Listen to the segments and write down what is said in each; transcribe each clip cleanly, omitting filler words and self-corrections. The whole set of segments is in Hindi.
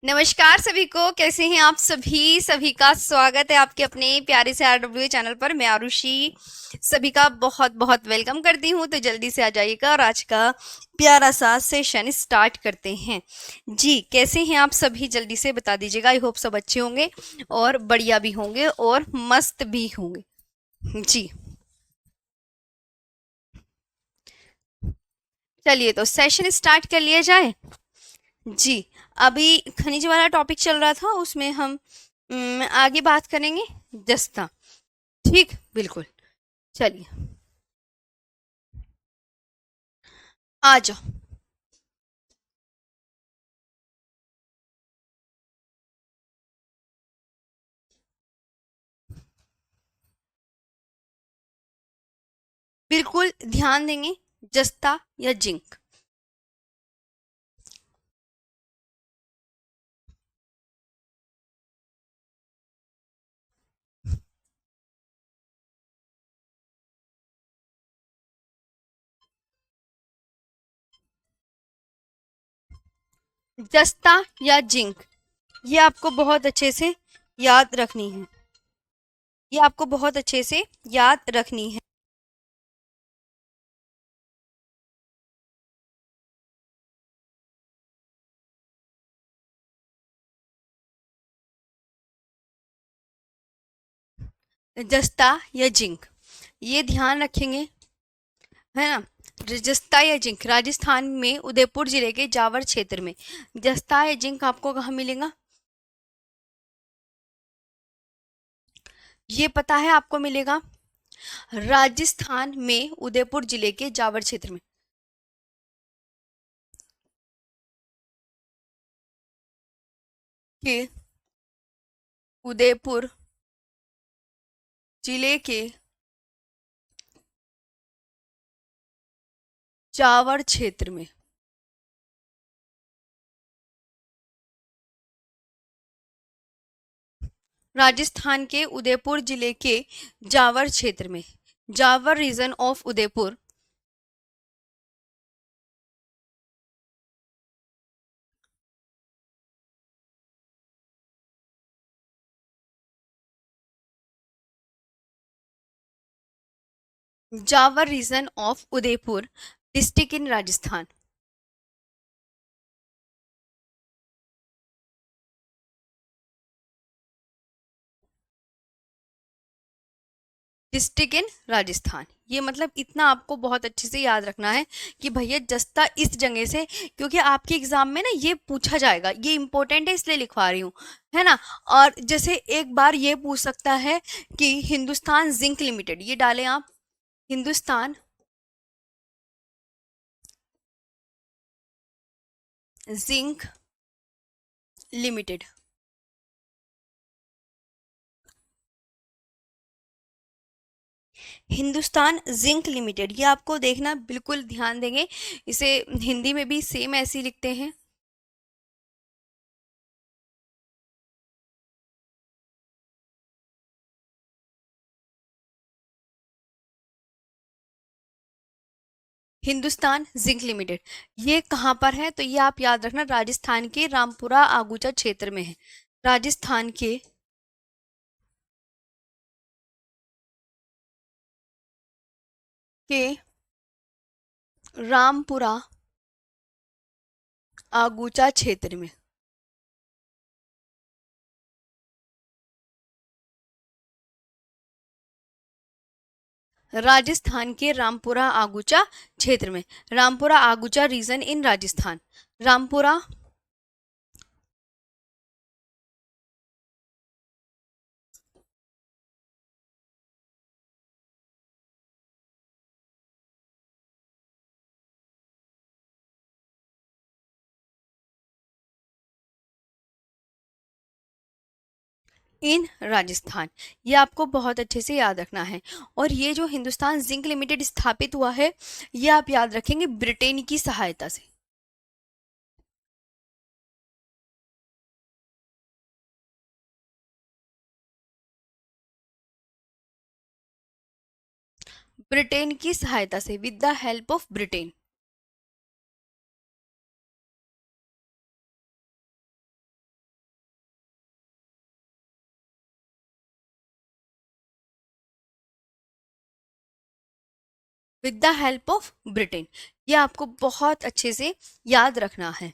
नमस्कार सभी को, कैसे हैं आप सभी। सभी का स्वागत है आपके अपने प्यारे से आरडब्ल्यू चैनल पर। मैं आरुषि सभी का बहुत बहुत वेलकम करती हूँ। तो जल्दी से आ जाइएगा और आज का प्यारा सा सेशन स्टार्ट करते हैं। जी, कैसे हैं आप सभी, जल्दी से बता दीजिएगा। आई होप सब अच्छे होंगे और बढ़िया भी होंगे और मस्त भी होंगे। जी, चलिए तो सेशन स्टार्ट कर लिया जाए। जी, अभी खनिज वाला टॉपिक चल रहा था, उसमें हम आगे बात करेंगे जस्ता। ठीक, बिल्कुल। चलिए, आ जाओ। बिल्कुल ध्यान देंगे। जस्ता या जिंक। जस्ता या जिंक, ये आपको बहुत अच्छे से याद रखनी है। ये आपको बहुत अच्छे से याद रखनी है। जस्ता या जिंक, ये ध्यान रखेंगे, है ना। जस्ता या जिंक राजस्थान में उदयपुर जिले के जावर क्षेत्र में। जस्ता या जिंक आपको कहाँ मिलेगा, ये पता है आपको मिलेगा राजस्थान में उदयपुर जिले के जावर क्षेत्र में। के उदयपुर जिले के जावर क्षेत्र में। राजस्थान के उदयपुर जिले के जावर क्षेत्र में। Zawar region of Udaipur. Zawar region of Udaipur district in Rajasthan. District in Rajasthan, ये मतलब इतना आपको बहुत अच्छे से याद रखना है कि भैया जस्ता इस जगह से, क्योंकि आपके एग्जाम में ना ये पूछा जाएगा, ये इंपॉर्टेंट है इसलिए लिखवा रही हूँ, है ना। और जैसे एक बार ये पूछ सकता है कि हिंदुस्तान जिंक लिमिटेड, ये डालें आप, Hindustan zinc limited. Hindustan zinc limited, ये आपको देखना, बिल्कुल ध्यान देंगे। इसे हिंदी में भी सेम ऐसे ही लिखते हैं। हिंदुस्तान जिंक लिमिटेड, ये कहाँ पर है, तो ये आप याद रखना, राजस्थान के रामपुरा आगूचा क्षेत्र में है। राजस्थान के रामपुरा आगूचा क्षेत्र में। राजस्थान के रामपुरा आगूचा क्षेत्र में। रामपुरा आगूचा रीजन इन राजस्थान। रामपुरा इन राजस्थान, ये आपको बहुत अच्छे से याद रखना है। और ये जो हिंदुस्तान जिंक लिमिटेड स्थापित हुआ है, ये आप याद रखेंगे ब्रिटेन की सहायता से। ब्रिटेन की सहायता से, with the help of Britain. With the help of Britain. ये आपको बहुत अच्छे से याद रखना है।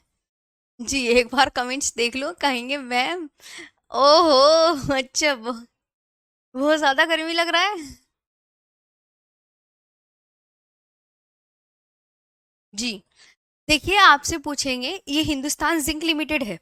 जी, एक बार कमेंट्स देख लो, कहेंगे मैम। ओहो, अच्छा, बहुत ज्यादा गर्मी लग रहा है। जी, देखिए आपसे पूछेंगे, ये हिंदुस्तान जिंक लिमिटेड है,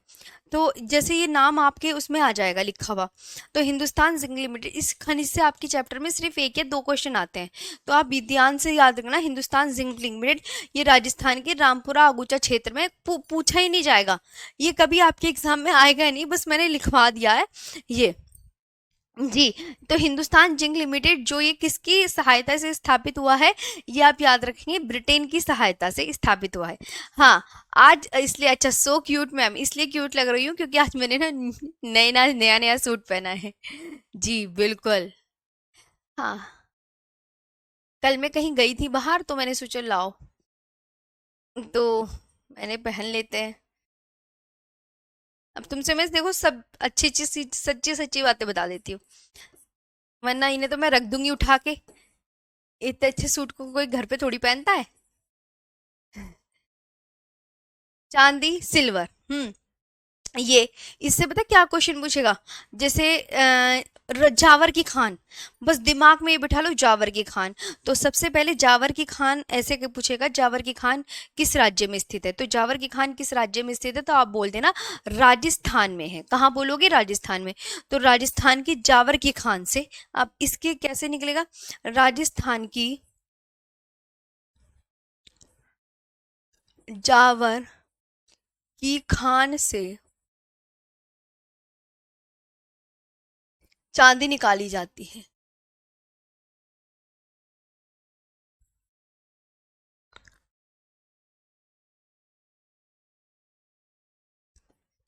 तो जैसे ये नाम आपके उसमें आ जाएगा लिखा हुआ, तो हिंदुस्तान जिंक लिमिटेड, इस खनिज से आपके चैप्टर में सिर्फ एक या दो क्वेश्चन आते हैं, तो आप ध्यान से याद रखना, हिंदुस्तान जिंक लिमिटेड, ये राजस्थान के रामपुरा अगुचा क्षेत्र में पूछा ही नहीं जाएगा, ये कभी आपके एग्जाम में आएगा नहीं, बस मैंने लिखवा दिया है ये। जी, तो हिंदुस्तान जिंक लिमिटेड जो ये किसकी सहायता से स्थापित हुआ है, ये आप याद रखेंगे, ब्रिटेन की सहायता से स्थापित हुआ है। हाँ, आज इसलिए, अच्छा, सो क्यूट मैम, इसलिए क्यूट लग रही हूँ क्योंकि आज मैंने ना नया नया सूट पहना है। जी बिल्कुल। हाँ, कल मैं कहीं गई थी बाहर, तो मैंने सोचा लाओ, तो मैंने पहन लेते हैं। अब तुमसे मैं देखो सब अच्छी अच्छी सच्ची सच्ची बातें बता देती हूँ, वरना इन्हें तो मैं रख दूंगी उठा के, इतने अच्छे सूट को कोई घर पे थोड़ी पहनता है। चांदी सिल्वर, ये, इससे पता क्या क्वेश्चन पूछेगा, जैसे जावर की खान, बस दिमाग में ये बिठा लो, जावर की खान, तो सबसे पहले जावर की खान ऐसे के पूछेगा, जावर की खान किस राज्य में स्थित है, तो जावर की खान किस राज्य में स्थित है, तो आप बोल देना राजस्थान में है। कहाँ बोलोगे, राजस्थान में, तो राजस्थान की जावर की खान से, अब इसके कैसे निकलेगा, राजस्थान की जावर की खान से चांदी निकाली जाती है।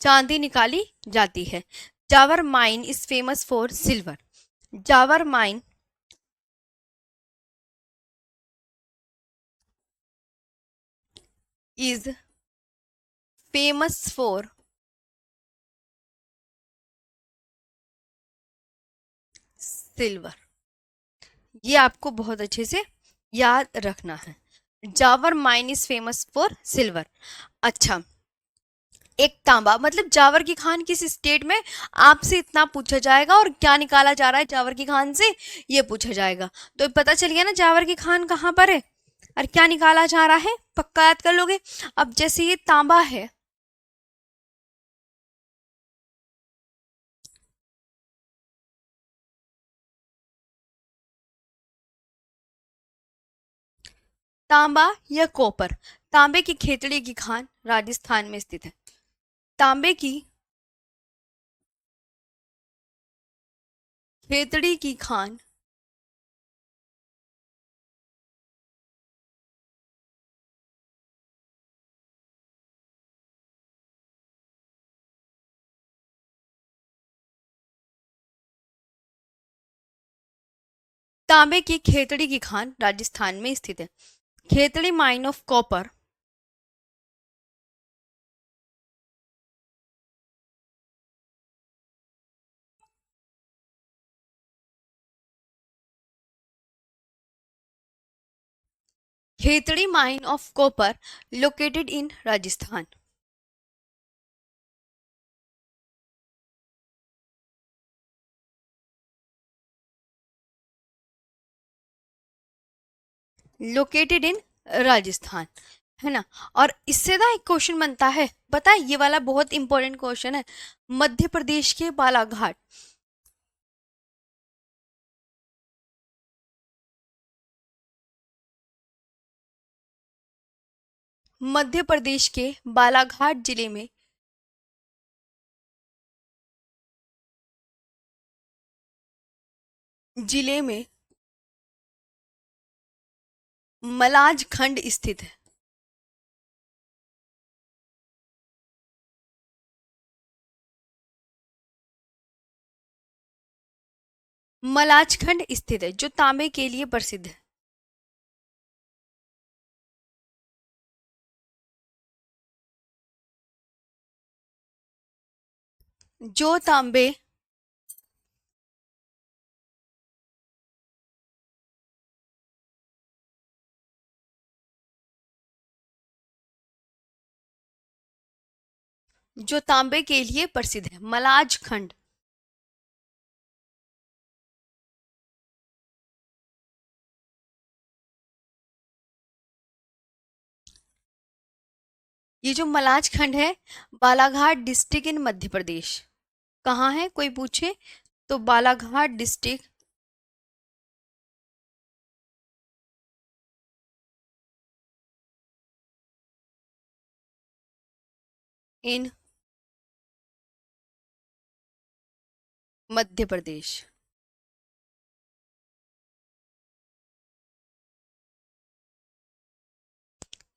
चांदी निकाली जाती है। Zawar mine is famous for silver. Zawar mine is famous for silver. ये आपको बहुत अच्छे से याद रखना है, Zawar mine is famous for silver. अच्छा, एक तांबा, मतलब जावर की खान किस स्टेट में, आपसे इतना पूछा जाएगा, और क्या निकाला जा रहा है जावर की खान से, ये पूछा जाएगा, तो पता चल गया ना जावर की खान कहाँ पर है और क्या निकाला जा रहा है, पक्का याद कर लोगे। अब जैसे ये तांबा है, तांबा या कॉपर, तांबे की खेतड़ी की खान राजस्थान में स्थित है। तांबे की खेतड़ी की खान तांबे की खेतड़ी की खान राजस्थान में स्थित है। Khetri mine of copper, Khetri mine of copper located in Rajasthan. Located in Rajasthan, है ना। और इससे ना एक क्वेश्चन बनता है, पता है, ये वाला बहुत इंपॉर्टेंट क्वेश्चन है, मध्य प्रदेश के बालाघाट, मध्य प्रदेश के बालाघाट जिले में मलाज खंड स्थित है। मलाज खंड स्थित है, जो तांबे के लिए प्रसिद्ध है। जो तांबे जो तांबे के लिए प्रसिद्ध है? मलाज खंड। ये जो मलाज खंड है, बालाघाट डिस्ट्रिक्ट इन मध्य प्रदेश। कहाँ है कोई पूछे तो बालाघाट डिस्ट्रिक्ट इन मध्य प्रदेश।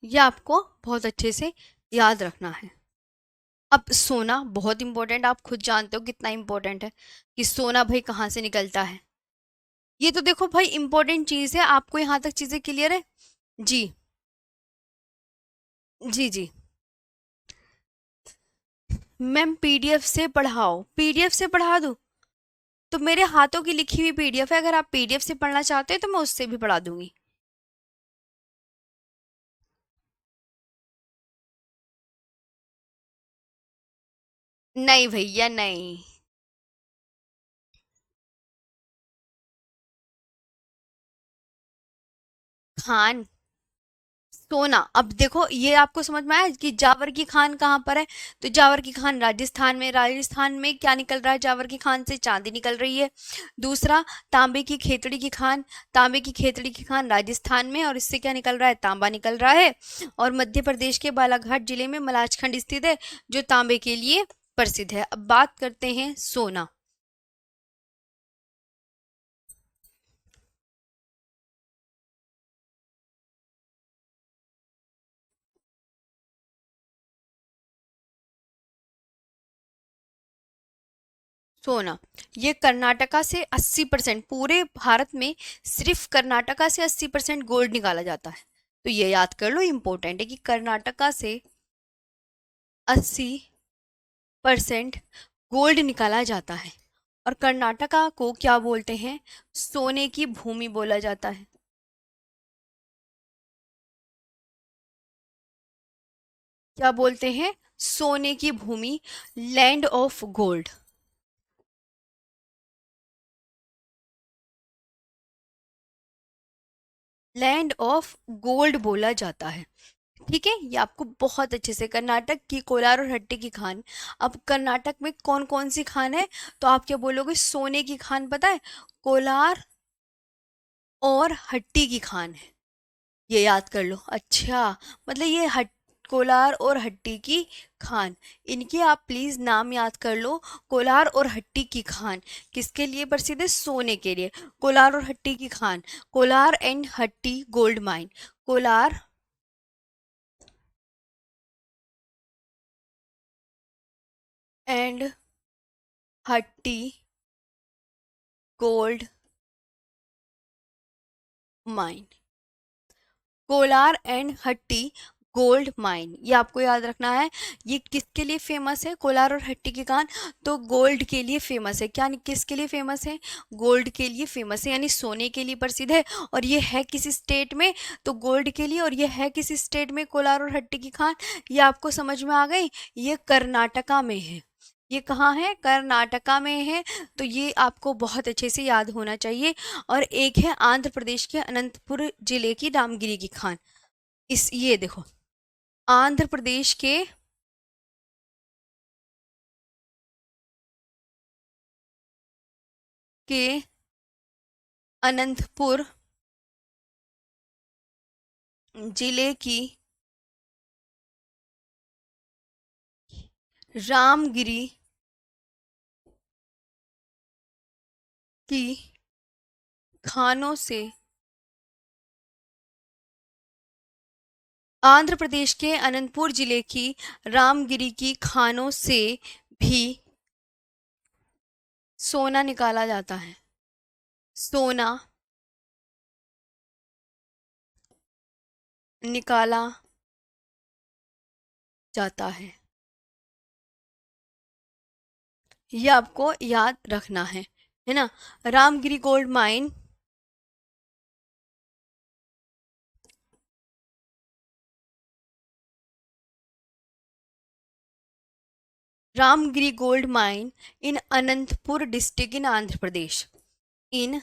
ये आपको बहुत अच्छे से याद रखना है। अब सोना बहुत इंपॉर्टेंट, आप खुद जानते हो कितना इंपॉर्टेंट है कि सोना भाई कहाँ से निकलता है। ये तो देखो भाई इंपॉर्टेंट चीज है, आपको यहाँ तक चीजें क्लियर है? जी जी जी। मैम पीडीएफ से पढ़ाओ, पीडीएफ से पढ़ा दूँ? तो मेरे हाथों की लिखी हुई पीडीएफ है, अगर आप पीडीएफ से पढ़ना चाहते हैं तो मैं उससे भी पढ़ा दूंगी। नहीं भैया नहीं। खान, सोना। अब देखो ये आपको समझ में आया कि जावर की खान कहाँ पर है? तो जावर की खान राजस्थान में। राजस्थान में क्या निकल रहा है? जावर की खान से चांदी निकल रही है। दूसरा, तांबे की खेतड़ी की खान। तांबे की खेतड़ी की खान राजस्थान में, और इससे क्या निकल रहा है? तांबा निकल रहा है। और मध्य प्रदेश के बालाघाट जिले में मलाजखंड स्थित है, जो तांबे के लिए प्रसिद्ध है। अब बात करते हैं सोना। सोना, ये कर्नाटका से 80%, पूरे भारत में सिर्फ कर्नाटका से 80% गोल्ड निकाला जाता है। तो ये याद कर लो, इंपॉर्टेंट है कि कर्नाटका से 80% गोल्ड निकाला जाता है। और कर्नाटका को क्या बोलते हैं? सोने की भूमि बोला जाता है। क्या बोलते हैं? सोने की भूमि, land of gold. Land of gold बोला जाता है। ठीक है, ये आपको बहुत अच्छे से, कर्नाटक की कोलार और हट्टी की खान। अब कर्नाटक में कौन कौन सी खान है? तो आप क्या बोलोगे? सोने की खान पता है, कोलार और हट्टी की खान है। ये याद कर लो। अच्छा, मतलब ये हट कोलार और हट्टी की खान, इनके आप प्लीज नाम याद कर लो। कोलार और हट्टी की खान किसके लिए प्रसिद्ध है? सोने के लिए। कोलार और हट्टी की खान, कोलार एंड हट्टी गोल्ड माइन। कोलार एंड हट्टी गोल्ड माइन। कोलार एंड हट्टी गोल्ड माइन, ये आपको याद रखना है। ये किसके लिए फेमस है? कोलार और हट्टी की खान तो गोल्ड के लिए फेमस है। क्या किसके लिए फेमस है? गोल्ड के लिए फेमस है, यानी सोने के लिए प्रसिद्ध है। और ये है किस स्टेट में? तो गोल्ड के लिए। और ये है किस स्टेट में कोलार और हट्टी की खान? ये आपको समझ में आ गई? ये कर्नाटका में है। ये कहाँ है? कर्नाटका में है। तो ये आपको बहुत अच्छे से याद होना चाहिए। और एक है आंध्र प्रदेश के अनंतपुर जिले की रामगिरी की खान। इस ये देखो, आंध्र प्रदेश के अनंतपुर जिले की रामगिरी की खानों से, आंध्र प्रदेश के अनंतपुर जिले की रामगिरी की खानों से भी सोना निकाला जाता है। सोना निकाला जाता है। ये आपको याद रखना है ना? Ramgiri gold mine Ramgiri gold mine in Anantapur district in Andhra Pradesh. In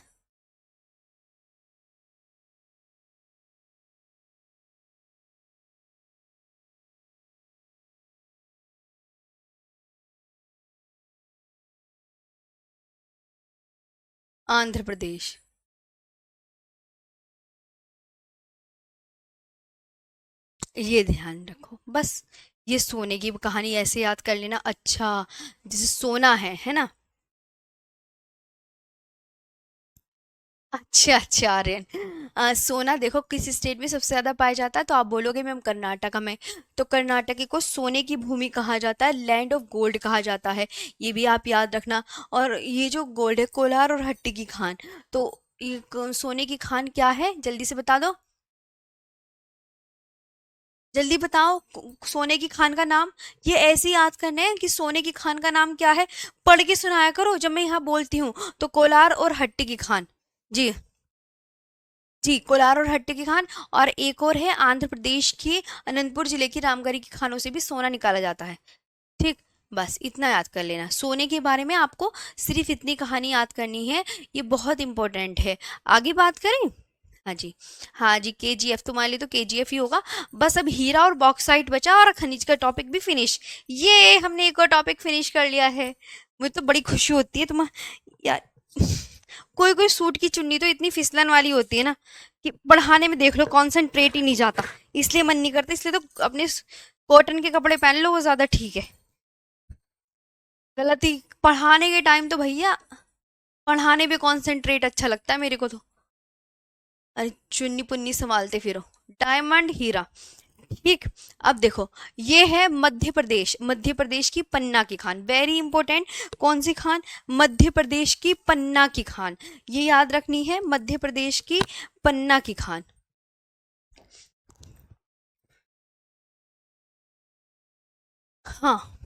Andhra Pradesh. ये ध्यान रखो बस। ये सोने की कहानी ऐसे याद कर लेना। अच्छा, जैसे सोना है ना। अच्छा अच्छा आर्यन। सोना देखो किस स्टेट में सबसे ज्यादा पाया जाता है, तो आप बोलोगे मैम कर्नाटका में। तो कर्नाटक को सोने की भूमि कहा जाता है, लैंड ऑफ गोल्ड कहा जाता है। ये भी आप याद रखना। और ये जो गोल्ड है, कोलार और हट्टी की खान। तो ये सोने की खान क्या है, जल्दी से बता दो। जल्दी बताओ सोने की खान का नाम। ये ऐसे ही याद करने हैं कि सोने की खान का नाम क्या है। पढ़ के सुनाया करो जब मैं यहाँ बोलती हूँ। तो कोलार और हट्टी की खान। जी। जी, कोलार और हट्टी की खान। और एक और है आंध्र प्रदेश की अनंतपुर जिले की रामगरी की खानों से भी सोना निकाला जाता है। ठीक। बस इतना याद कर लेना सोने के बारे में आपको। सिर्फ इतनी कहानी याद करनी है। ये बहुत इंपॉर्टेंट है। आगे बात करें। हाँ जी। हाँ जी, केजीएफ तुम्हारे लिए तो केजीएफ ही होगा। बस अब हीरा और बॉक्साइट बचा और खनिज का टॉपिक भी फिनिश। ये हमने एक और टॉपिक फिनिश कर लिया है। मुझे तो बड़ी खुशी होती है तुम यार। कोई कोई सूट की चुन्नी तो इतनी फिसलन वाली होती है ना कि पढ़ाने में देख लो कंसंट्रेट ही नहीं जाता। इसलिए मन नहीं करता, इसलिए तो अपने कॉटन के कपड़े पहन लो, वो ज्यादा ठीक है। गलती। पढ़ाने के टाइम तो भैया पढ़ाने पे कंसंट्रेट अच्छा लगता है मेरे को तो। अरे चुन्नी पुन्नी संभालते फिरो। डायमंड हीरा। ठीक। अब देखो, ये है मध्य प्रदेश। मध्य प्रदेश की पन्ना की खान, वेरी इंपॉर्टेंट। कौन सी खान? मध्य प्रदेश की पन्ना की खान। ये याद रखनी है, मध्य प्रदेश की पन्ना की खान। हाँ।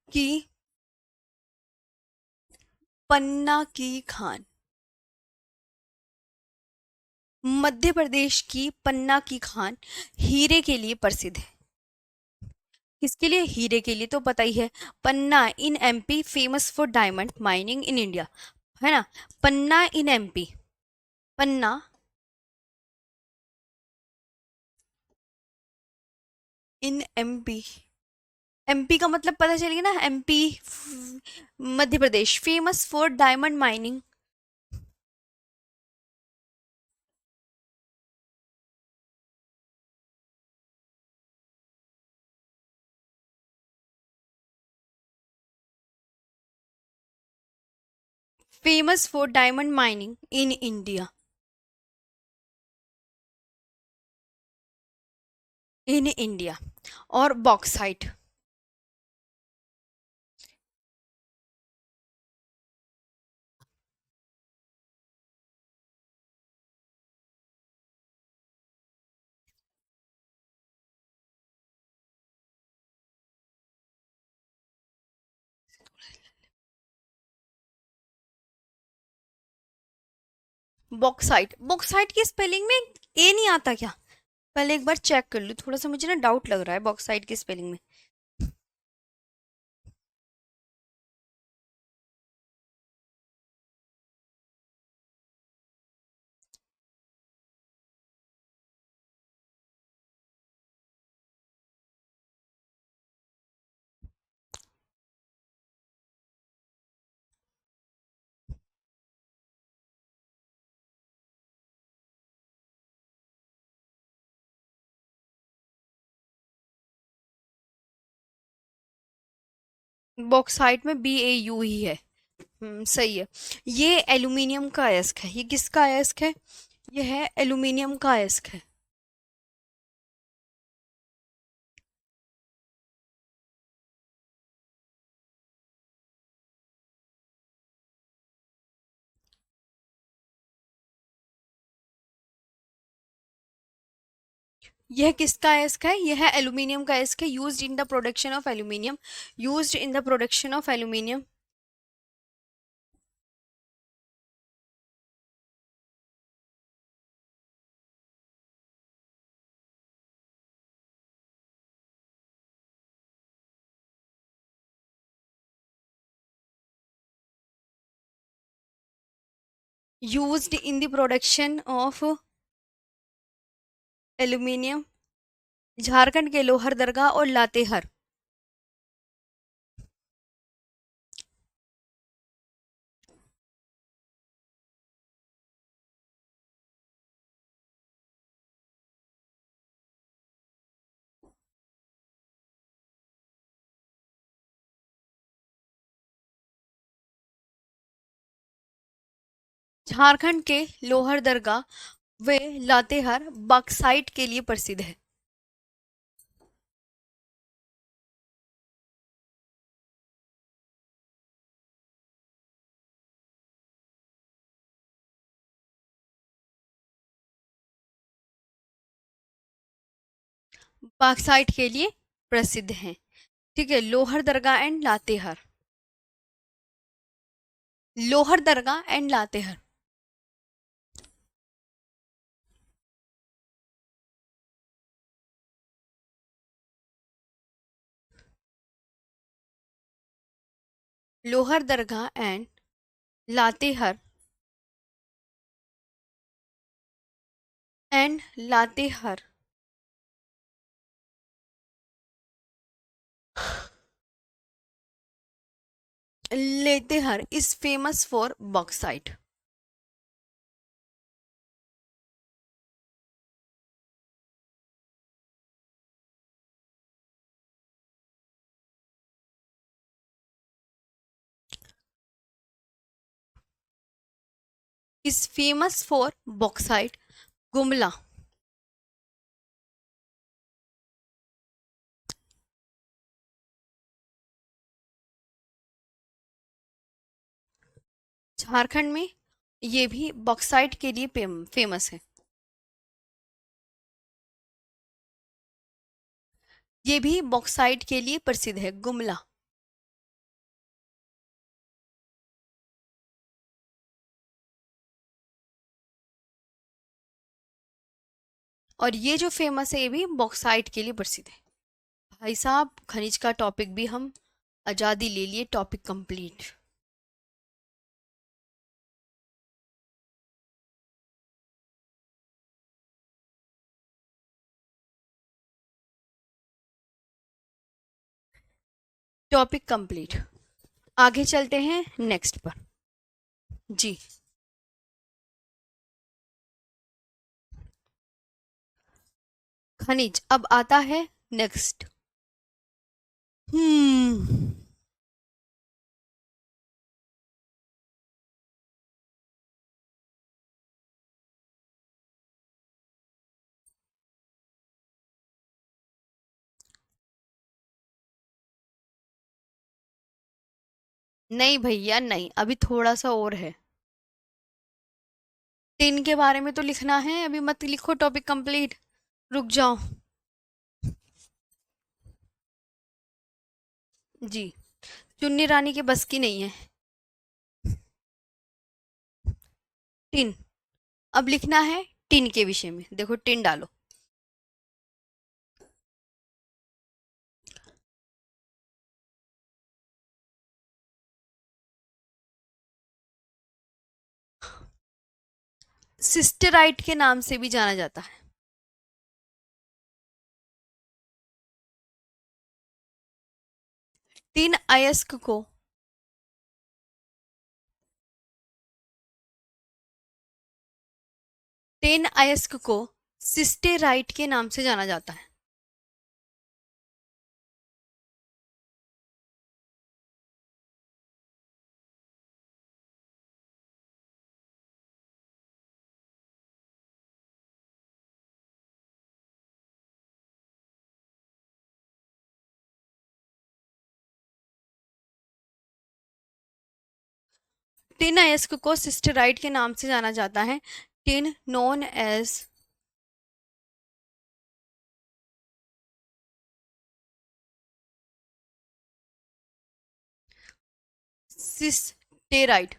की पन्ना की खान। मध्य प्रदेश की पन्ना की खान हीरे के लिए प्रसिद्ध है। किसके लिए? हीरे के लिए, तो पता ही है। Panna in MP famous for diamond mining in India. है ना। Panna in MP. Panna in MP. MP का मतलब पता चल गया ना, MP Madhya Pradesh famous for diamond mining. Famous for diamond mining in India. In India. और बॉक्साइट। बॉक्साइट, बॉक्साइट की स्पेलिंग में ए नहीं आता क्या? पहले एक बार चेक कर लूँ, थोड़ा सा मुझे ना डाउट लग रहा है बॉक्साइट की स्पेलिंग में। बॉक्साइट में बी ए यू ही है। सही है। ये एल्यूमिनियम का अयस्क है। ये किसका अयस्क है? ये है एल्यूमिनियम का अयस्क है। यह किसका अयस्क है? यह है एल्यूमिनियम का अयस्क है, used in the production of aluminium. Used in the production of aluminium. used in the production of aluminium. Jharkhand के लोहरदगा और लातेहार। झारखंड के लोहरदगा व लातेहार बॉक्साइट के लिए प्रसिद्ध है। बॉक्साइट के लिए प्रसिद्ध हैं। ठीक है, Lohardaga and Latehar. Lohardaga and Latehar. Lohardaga and Latehar and Latehar Latehar is famous for bauxite। is famous for bauxite। Gumla. Jharkhand में ये भी बॉक्साइट के लिए फेमस है। ये भी बॉक्साइट के लिए प्रसिद्ध है, गुमला। और ये जो फेमस है ये भी बॉक्साइट के लिए प्रसिद्ध है। भाई साहब, खनिज का टॉपिक भी हम आजादी ले लिए, टॉपिक कंप्लीट। Topic complete. आगे चलते हैं नेक्स्ट पर। जी, खनिज अब आता है नेक्स्ट। हम्म नहीं भैया नहीं, अभी थोड़ा सा और है। टिन के बारे में तो लिखना है, अभी मत लिखो टॉपिक कंप्लीट, रुक जाओ। जी, चुन्नी रानी के बस की नहीं है। टिन, अब लिखना है टिन के विषय में। देखो टिन डालो। सिस्टेराइट के नाम से भी जाना जाता है। टिन अयस्क को टिन अयस्क को सिस्टेराइट के नाम से जाना जाता है। टिन अयस्क को सिस्टेराइट के नाम से जाना जाता है। Tin known as cassiterite.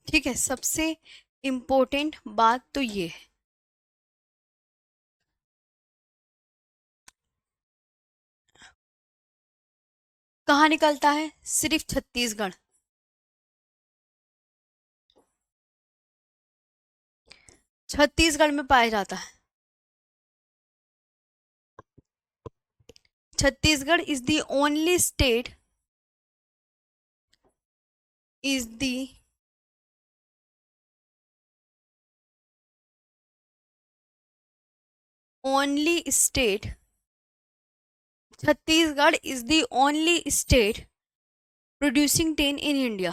ठीक है, सबसे इंपॉर्टेंट बात तो ये है। कहाँ निकलता है? सिर्फ छत्तीसगढ़। छत्तीसगढ़ में पाया जाता है। Chhattisgarh is the only state, is the only state, Chhattisgarh is the only state producing tin in India.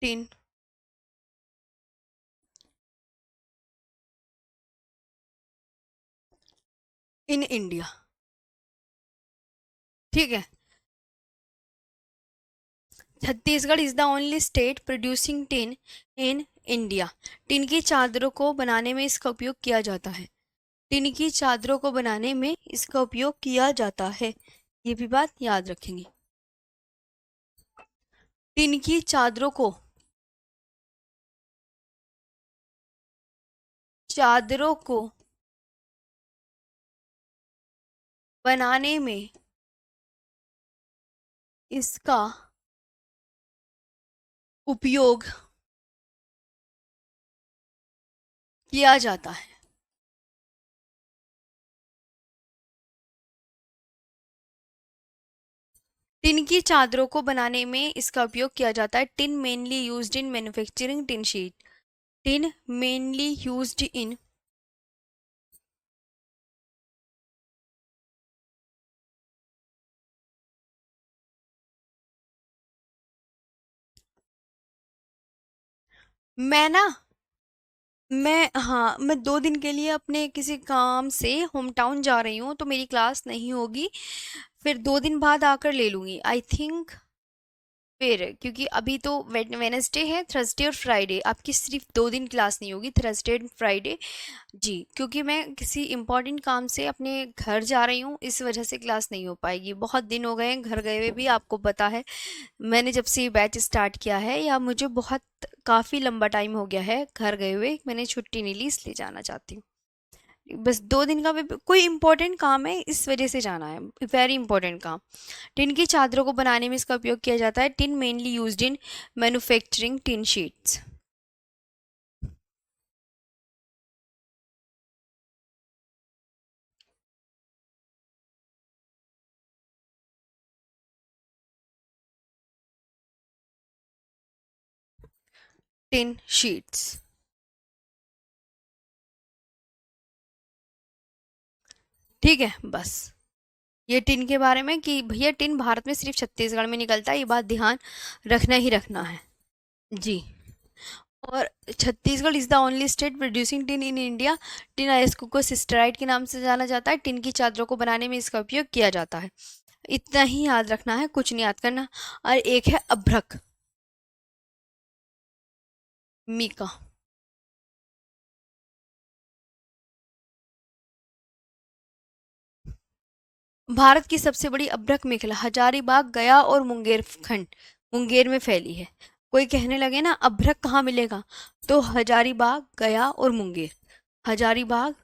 Tin in India. ठीक है। Chhattisgarh is the only state producing tin in India. Tin की चादरों को बनाने में इसका उपयोग किया जाता है। टिन की चादरों को बनाने में इसका उपयोग किया जाता है। ये भी बात याद रखेंगे। टिन की चादरों को बनाने में इसका उपयोग किया जाता है। टिन की चादरों को बनाने में इसका उपयोग किया जाता है। Tin mainly used in manufacturing tin sheet. Tin mainly used in मैं ना मैं 2 दिन के लिए अपने किसी काम से होम टाउन जा रही हूँ, तो मेरी क्लास नहीं होगी। फिर 2 दिन बाद आकर ले लूंगी आई थिंक। फिर क्योंकि अभी तो वेनसडे है, थर्सडे और फ्राइडे आपकी सिर्फ 2 दिन क्लास नहीं होगी, थर्सडे एंड फ्राइडे। जी, क्योंकि मैं किसी इम्पोर्टेंट काम से अपने घर जा रही हूँ, इस वजह से क्लास नहीं हो पाएगी। बहुत दिन हो गए हैं घर गए हुए भी, आपको पता है। मैंने जब से ये बैच स्टार्ट किया है, या मुझे बहुत काफ़ी लंबा टाइम हो गया है घर गए हुए, मैंने छुट्टी नहीं ली, इसलिए जाना चाहती हूँ। बस 2 दिन का कोई इम्पोर्टेंट काम है, इस वजह से जाना है, वेरी इंपॉर्टेंट काम। टिन की चादरों को बनाने में इसका उपयोग किया जाता है। Tin mainly used in manufacturing tin sheets. Tin sheets. ठीक है, बस ये टिन के बारे में कि भैया टिन भारत में सिर्फ छत्तीसगढ़ में निकलता है, ये बात ध्यान रखना ही रखना है। जी। और Chhattisgarh is the only state producing tin in India. Tin अयस्क को सिस्टराइट के नाम से जाना जाता है। टिन की चादरों को बनाने में इसका उपयोग किया जाता है। इतना ही याद रखना है, कुछ नहीं याद करना। और एक है अभ्रक, मीका। भारत की सबसे बड़ी अभ्रक मेखला हजारीबाग, गया और मुंगेर खंड, मुंगेर में फैली है। कोई कहने लगे ना अभ्रक कहाँ मिलेगा, तो हजारीबाग, गया और मुंगेर। हजारीबाग,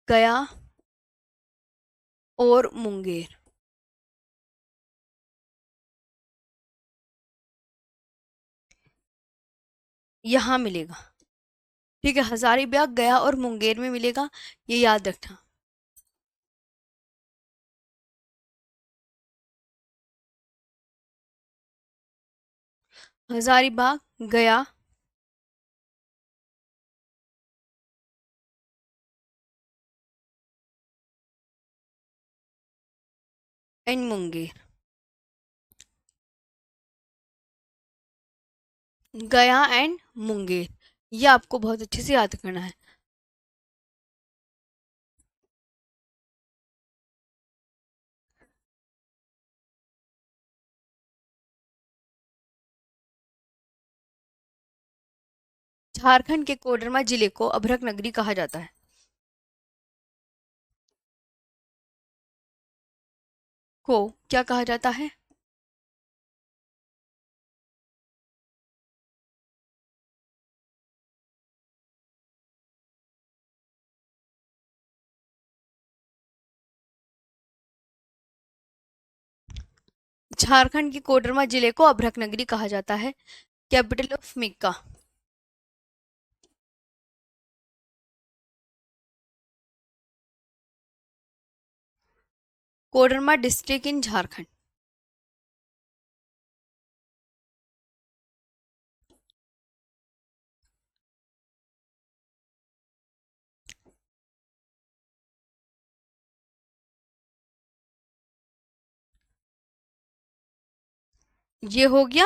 गया और मुंगेर, यहाँ मिलेगा। ठीक है, हजारीबाग, गया और मुंगेर में मिलेगा, ये याद रखना। हजारीबाग, गया एंड मुंगेर। गया एंड मुंगेर, ये आपको बहुत अच्छे से याद करना है। झारखंड के कोडरमा जिले को अभ्रक नगरी कहा जाता है। को क्या कहा जाता है? झारखंड के कोडरमा जिले को अभ्रक नगरी कहा जाता है। Capital of Mika. Koderma district in Jharkhand. ये हो गया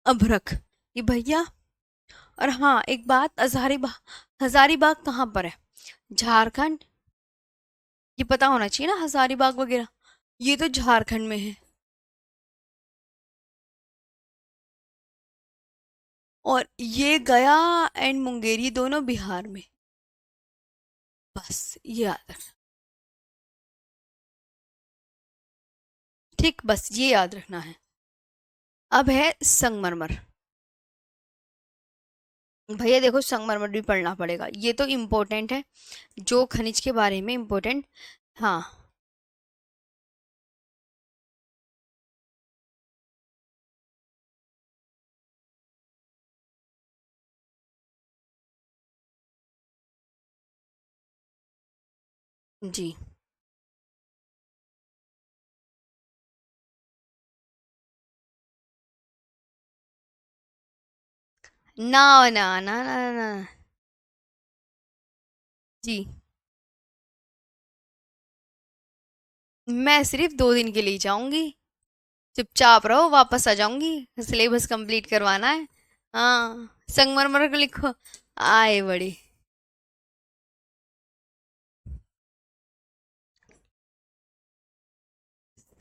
अभ्रक। ये भैया। और हाँ, एक बात, हजारीबाग कहाँ पर है? झारखंड। ये पता होना चाहिए ना, हजारीबाग वगैरह। ये तो झारखंड में है। और ये गया एंड मुंगेर, ये दोनों बिहार में। बस ये याद रखना। ठीक, बस ये याद रखना है। अब है संगमरमर। भैया देखो, संगमरमर भी पढ़ना पड़ेगा, ये तो इम्पोर्टेंट है। जो खनिज के बारे में इम्पोर्टेंट। हाँ। जी। ना ना ना ना ना। जी। मैं सिर्फ 2 दिन के लिए जाऊंगी। चुपचाप रहो, वापस आ जाऊंगी। सिलेबस कंप्लीट करवाना है। हाँ, संगमरमर को लिखो। आए बड़ी।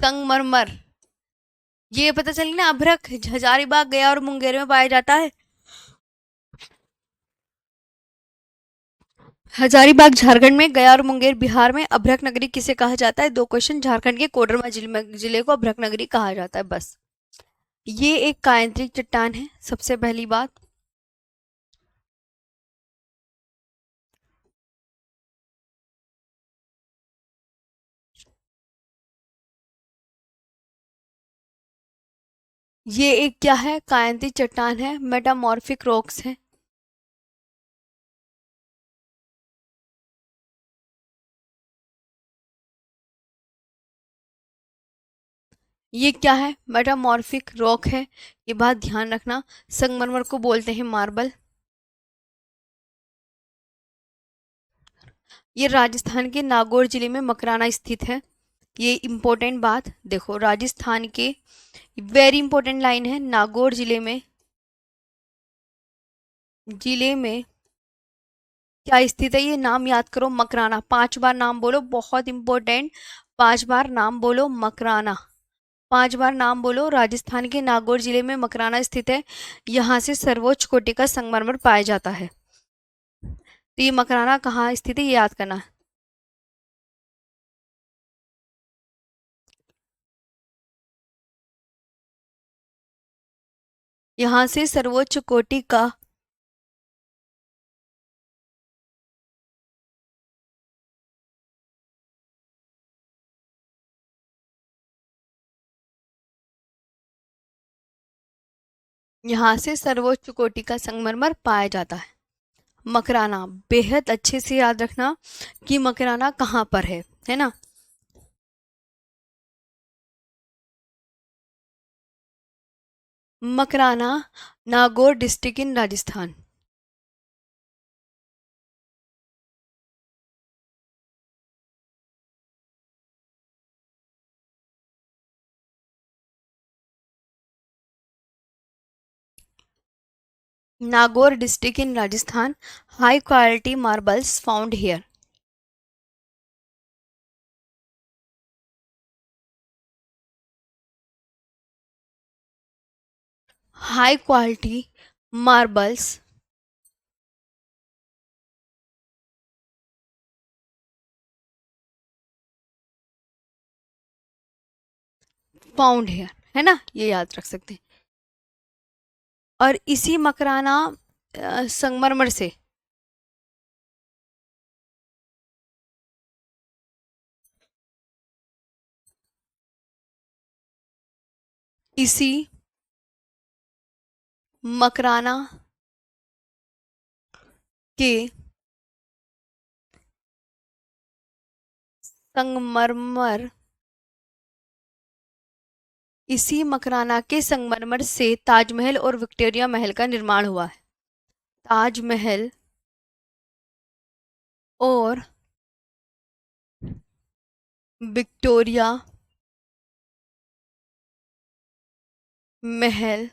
संगमरमर। ये पता चली ना, अभ्रक हजारीबाग गया और मुंगेर में पाया जाता है। हजारीबाग झारखंड में, गया और मुंगेर बिहार में। अभ्रक नगरी किसे कहा जाता है? 2 क्वेश्चन। झारखंड के कोडरमा जिले को अभ्रक नगरी कहा जाता है, बस। ये एक कायांतरिक चट्टान है, सबसे पहली बात। ये एक क्या है? कायांतरिक चट्टान है, मेटामॉर्फिक रॉक्स है। ये क्या है? मेटामॉर्फिक रॉक है। ये बात ध्यान रखना। संगमरमर को बोलते हैं मार्बल। ये राजस्थान के नागौर जिले में मकराना स्थित है। ये इम्पोर्टेंट बात देखो, राजस्थान के वेरी इंपॉर्टेंट लाइन है, नागौर जिले में क्या स्थित है? ये नाम याद करो, मकराना। 5 बार नाम बोलो, बहुत इंपॉर्टेंट। 5 बार नाम बोलो, मकराना। 5 बार नाम बोलो। राजस्थान के नागौर जिले में मकराना स्थित है। यहाँ से सर्वोच्च कोटि का संगमरमर पाया जाता है। तो ये मकराना कहाँ स्थित है, ये याद करना। यहाँ से सर्वोच्च कोटि का, यहाँ से सर्वोच्च कोटि का संगमरमर पाया जाता है। मकराना बेहद अच्छे से याद रखना कि मकराना कहाँ पर है ना। Makrana, Nagaur district in Rajasthan. Nagaur district in Rajasthan. High quality marbles found here. High quality marbles found here, है ना, ये याद रख सकते हैं। और इसी मकराना संगमरमर से इसी मकराना के संगमरमर इसी मकराना के संगमरमर से ताजमहल और विक्टोरिया महल का निर्माण हुआ है। ताजमहल और विक्टोरिया महल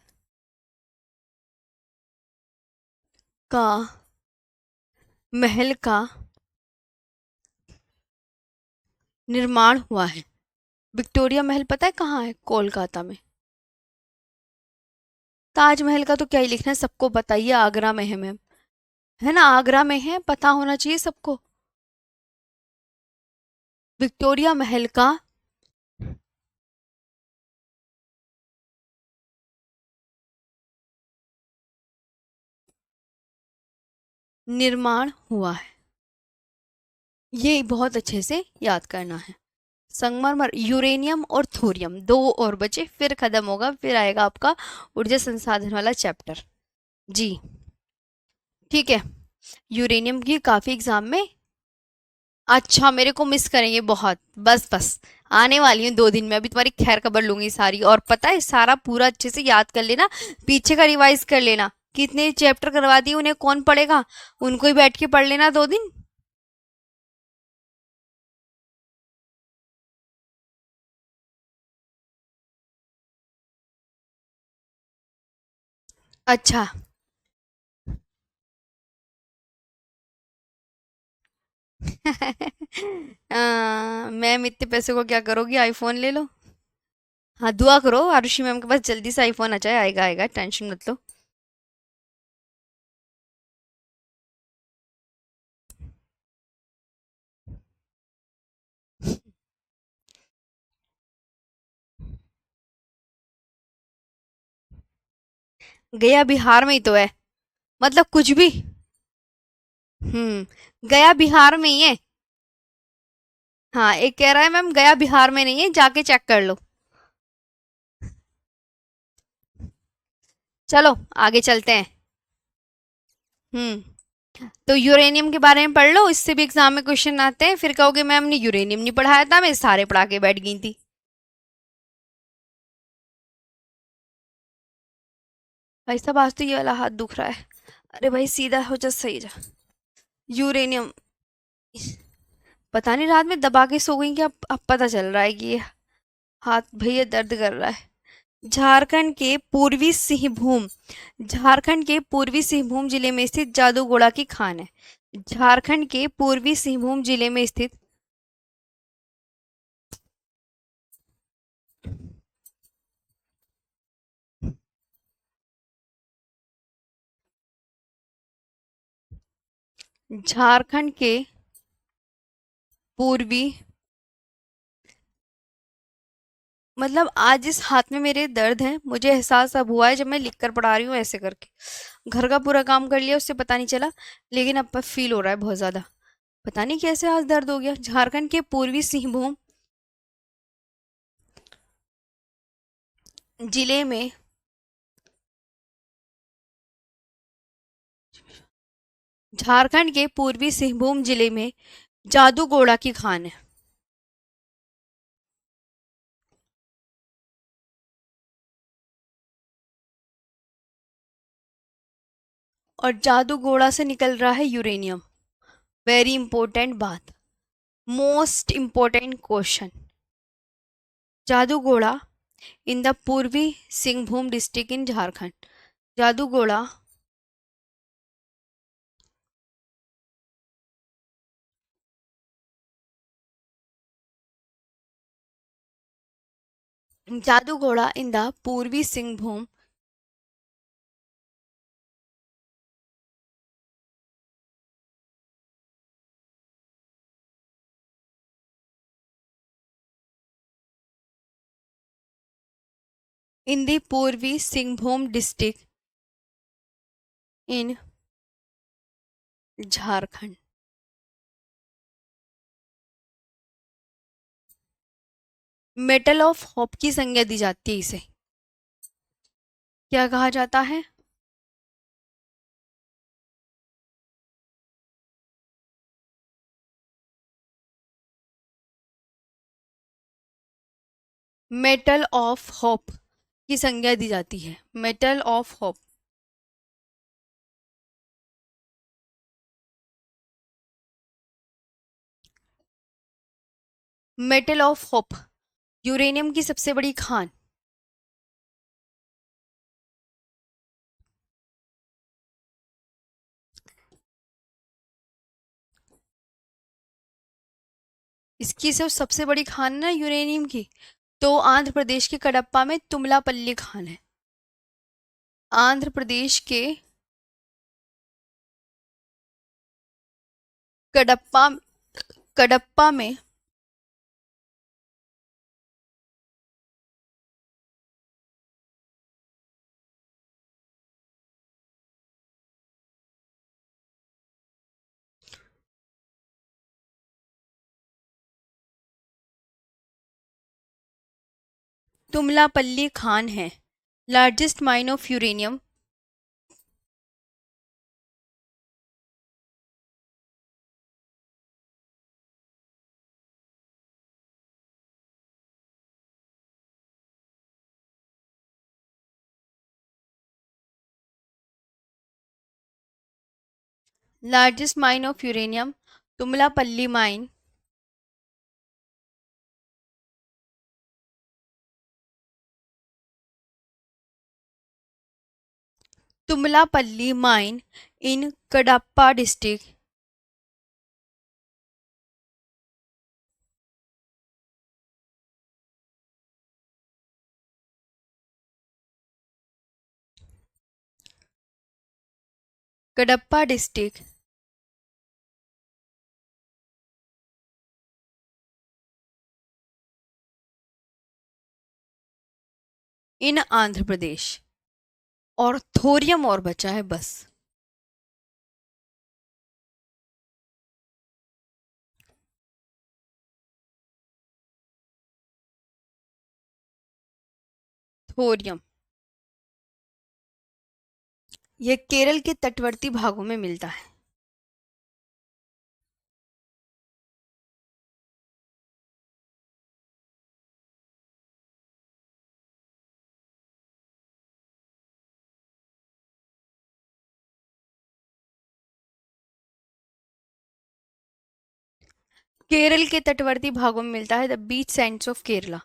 का महल का निर्माण हुआ है। विक्टोरिया महल पता है कहाँ है? कोलकाता में। ताजमहल का तो क्या ही लिखना है, सबको पता ही है, आगरा में है मैम, है ना, आगरा में है, पता होना चाहिए सबको। विक्टोरिया महल का निर्माण हुआ है, ये बहुत अच्छे से याद करना है। संगमरमर, यूरेनियम और थोरियम, दो और बचे, फिर खत्म होगा, फिर आएगा आपका ऊर्जा संसाधन वाला चैप्टर। जी ठीक है। यूरेनियम की काफी एग्जाम में, अच्छा मेरे को मिस करेंगे बहुत, बस बस आने वाली हूँ 2 दिन में, अभी तुम्हारी खैर खबर लूंगी सारी, और पता है सारा पूरा अच्छे से याद कर लेना, पीछे का रिवाइज कर लेना, कितने चैप्टर करवा दिए उन्हें कौन पढ़ेगा, उनको ही बैठ के पढ़ लेना 2 दिन। अच्छा मैम इतने पैसे को क्या करोगी, आईफोन ले लो। हाँ दुआ करो आरुषि मैम के पास जल्दी से आईफोन आ जाए, आएगा आएगा, टेंशन मत लो। गया बिहार में ही तो है, मतलब कुछ भी। गया बिहार में ही है। हाँ एक कह रहा है मैम गया बिहार में नहीं है, जाके चेक कर लो। चलो आगे चलते हैं। हम्म तो यूरेनियम के बारे में पढ़ लो, इससे भी एग्जाम में क्वेश्चन आते हैं, फिर कहोगे मैम ने यूरेनियम नहीं पढ़ाया था, मैं सारे पढ़ा के बैठ गई थी। भाई साहब आज तो ये वाला हाथ दुख रहा है, अरे भाई सीधा हो जा, सही जा। यूरेनियम, पता नहीं रात में दबा के सो गई कि अब पता चल रहा है कि ये हाथ भैया दर्द कर रहा है। झारखंड के पूर्वी सिंहभूम, झारखंड के पूर्वी सिंहभूम जिले में स्थित जादूगोड़ा की खान है। झारखंड के पूर्वी सिंहभूम जिले में स्थित झारखंड के पूर्वी, मतलब आज इस हाथ में मेरे दर्द है, मुझे एहसास अब हुआ है जब मैं लिख कर पढ़ा रही हूँ ऐसे करके, घर का पूरा काम कर लिया उससे पता नहीं चला, लेकिन अब फील हो रहा है बहुत ज्यादा, पता नहीं कैसे आज दर्द हो गया। झारखंड के पूर्वी सिंहभूम जिले में, झारखंड के पूर्वी सिंहभूम जिले में जादूगोड़ा की खान है। और जादूगोड़ा से निकल रहा है यूरेनियम, वेरी इंपॉर्टेंट बात, most important question. Jaduguda in the Purbi Singhbhum district in Jharkhand, Jaduguda Jaduguda in the Purbi Singhbhum in the Purbi Singhbhum district in Jharkhand. Metal of hope की संज्ञा दी जाती है इसे, क्या कहा जाता है? मेटल ऑफ होप की संज्ञा दी जाती है, metal of hope. Metal of hope, uranium की सबसे बड़ी खान। इसकी सबसे बड़ी खान ना यूरेनियम की, तो आंध्र प्रदेश के कडप्पा में तुमलापल्ली खान है। आंध्र प्रदेश के कडप्पा, कडप्पा में तुमलापल्ली खान है, largest mine of uranium. Largest mine of uranium, Tummalapalle mine. Tummalapalle mine in Kadapa district. Kadapa district in Andhra Pradesh. और थोरियम और बचा है बस। थोरियम, यह केरल के तटवर्ती भागों में मिलता है। केरल के तटवर्ती भागों में मिलता है, the beach Sands of Kerala.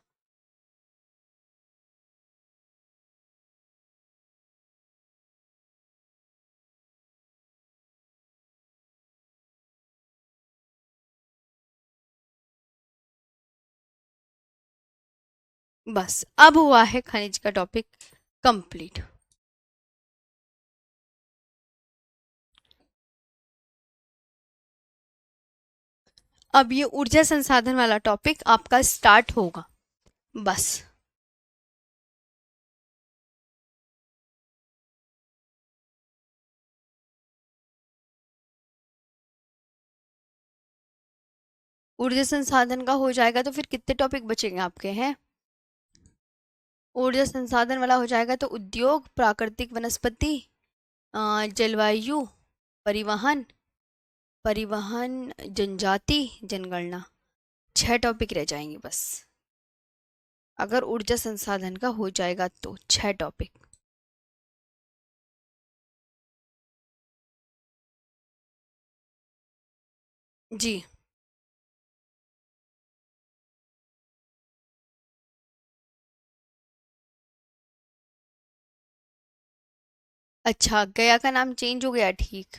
बस अब हुआ है खनिज का टॉपिक कंप्लीट। अब ये ऊर्जा संसाधन वाला टॉपिक आपका स्टार्ट होगा। बस ऊर्जा संसाधन का हो जाएगा तो फिर कितने टॉपिक बचेंगे आपके हैं? ऊर्जा संसाधन वाला हो जाएगा तो उद्योग, प्राकृतिक वनस्पति, जलवायु, परिवहन, परिवहन, जनजाति, जनगणना। 6 टॉपिक रह जाएंगे बस, अगर ऊर्जा संसाधन का हो जाएगा तो 6 टॉपिक। जी। अच्छा, गया का नाम चेंज हो गया, ठीक।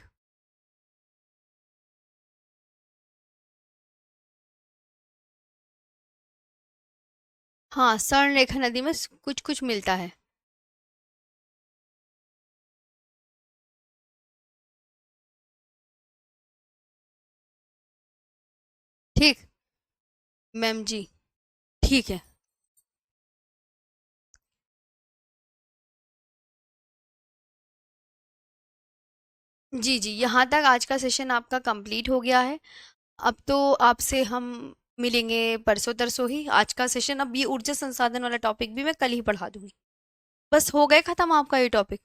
हाँ, स्वर्णरेखा नदी में कुछ कुछ मिलता है। ठीक मैम जी, ठीक है। जी जी, यहाँ तक आज का सेशन आपका कंप्लीट हो गया है। अब तो आपसे हम मिलेंगे परसों तरसों ही। आज का सेशन, अब ये ऊर्जा संसाधन वाला टॉपिक भी मैं कल ही पढ़ा दूंगी। बस हो गए खत्म आपका ये टॉपिक।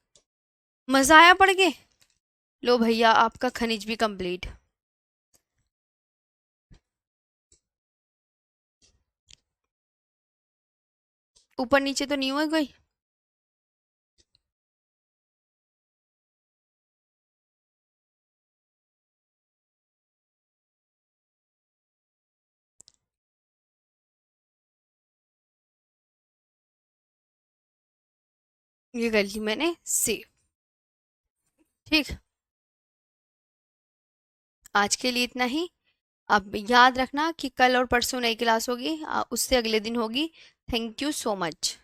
मजा आया पढ़ के? लो भैया आपका खनिज भी कंप्लीट। ऊपर नीचे तो नहीं हुआ कोई? ये कर ली मैंने सेव। ठीक। आज के लिए इतना ही। अब याद रखना कि कल और परसों नई क्लास होगी, उससे अगले दिन होगी। Thank you so much.